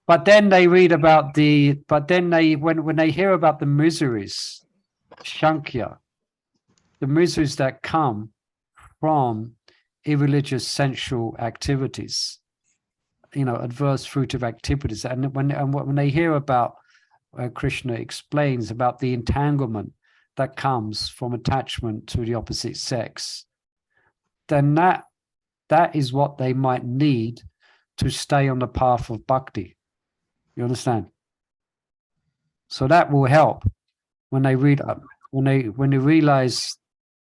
But then they read about when they hear about the miseries, Shankya, the miseries that come from irreligious sensual activities, you know, adverse fruitive activities, and when they hear about Krishna explains about the entanglement that comes from attachment to the opposite sex, then that is what they might need to stay on the path of bhakti. You understand? So that will help when they read when they realize.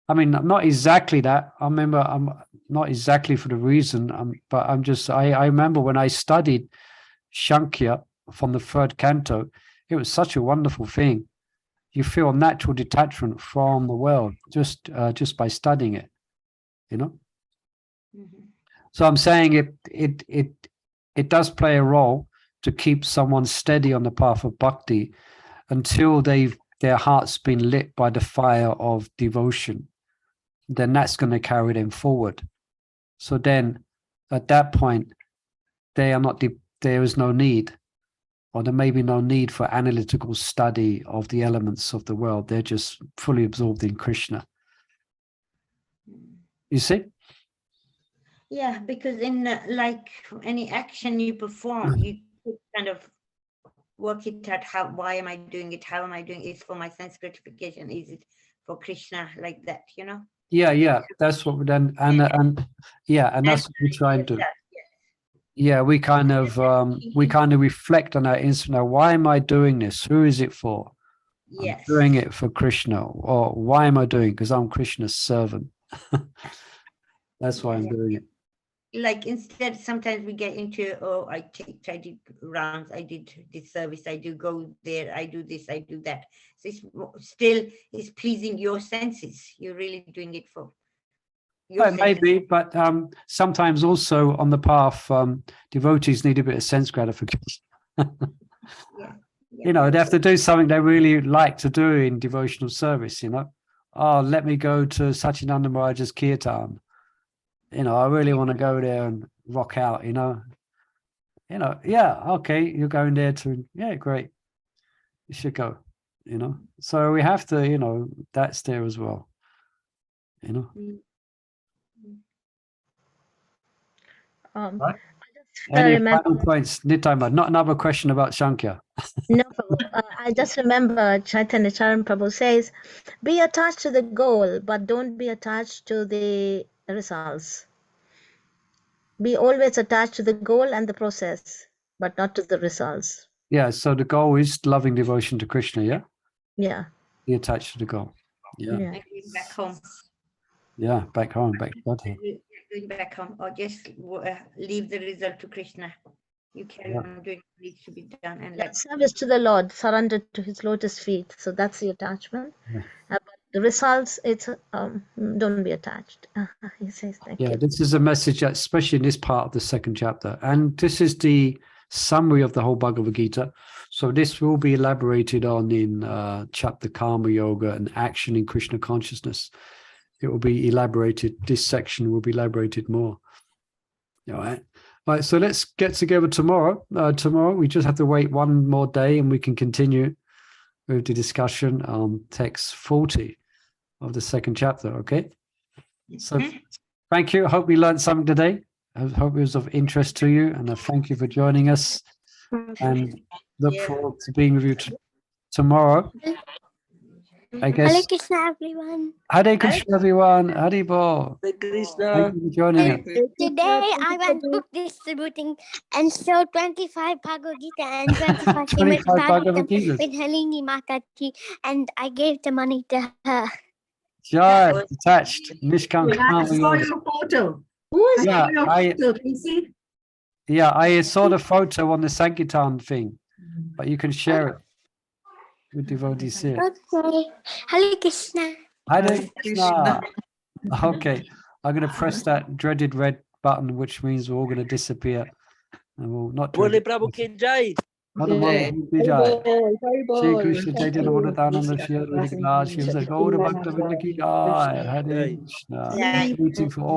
I mean, not exactly that. I remember, I'm not exactly for the reason, but I remember when I studied Shankya from the 3rd canto, it was such a wonderful thing. You feel natural detachment from the world just by studying it, you know. So I'm saying it does play a role to keep someone steady on the path of bhakti until their heart's been lit by the fire of devotion. Then that's going to carry them forward. So then at that point, there is no need, or there may be no need for analytical study of the elements of the world. They're just fully absorbed in Krishna. You see? Yeah, because in like any action you perform, you kind of work it out. Why am I doing it? How am I doing it? Is it for my sense gratification? Is it for Krishna? Like that, you know? Yeah, that's what we done, and that's what we try and do. Yeah, we kind of reflect on that instant. Why am I doing this? Who is it for? Yes. I'm doing it for Krishna. Or why am I doing it? Because I'm Krishna's servant. That's why I'm doing it. Like instead, sometimes we get into, oh, I did rounds, I did this service, I do go there, I do this, I do that. So it's pleasing your senses. You're really doing it for your senses. Maybe, but sometimes also on the path, devotees need a bit of sense gratification. You know, they have to do something they really like to do in devotional service, you know. Oh, let me go to Satchidananda Maharaj's Kirtan. You know, I really want to go there and rock out, you know. You know, yeah, okay, you're going there to, yeah, great. You should go, you know. So we have to, you know, that's there as well, you know. Right? Any final points, Nitama? Not another question about Shankya. No, Prabhu. I just remember Chaitanya Charan Prabhu says, be attached to the goal, but don't be attached to the results. Be always attached to the goal and the process, but not to the results. Yeah, so the goal is loving devotion to Krishna, yeah? Yeah. Be attached to the goal. Yeah. Back home. Yeah, back home, back to Godhead. Going back home, or just leave the result to Krishna. You carry on doing what needs to be done, and let service to the Lord, surrendered to His lotus feet. So that's the attachment. Yeah. But the results, it's don't be attached. He says, thank you. This is a message, especially in this part of the 2nd chapter, and this is the summary of the whole Bhagavad Gita. So this will be elaborated on in chapter Karma Yoga and Action in Krishna Consciousness. It will be elaborated. This section will be elaborated more. All right. So let's get together tomorrow. Tomorrow we just have to wait one more day, and we can continue with the discussion on text 40 of the 2nd chapter. Okay. So thank you. I hope we learned something today. I hope it was of interest to you, and I thank you for joining us. and look forward to being with you tomorrow. I guess. Hare Krishna, everyone. Hare Krishna, everyone. Hare Bol. Hare Krishna. Thank you for joining us. Today I went book distributing and showed 25 Bhagavad Gita and 25 25 Srimad Bhagavad Bhagavatam Gitas. with Halini Mataji, and I gave the money to her. Jai, attached. Nishkan I saw your photo. I saw your photo. Can you see? Yeah, I saw the photo on the Sankirtan thing, but you can share it with devotees here. Okay. Hare Krishna. Hare Krishna. Okay, I'm going to press that dreaded red button, which means we're all going to disappear. And we'll not do Bole it. Prabhu ki jai. Shri Krishna Chaitanya Bhagavananda Shri Advaita Gadadhar Shiva Gaura Bhakta Vrinda Ki Jai. Hare Krishna. Jai. Greeting for all.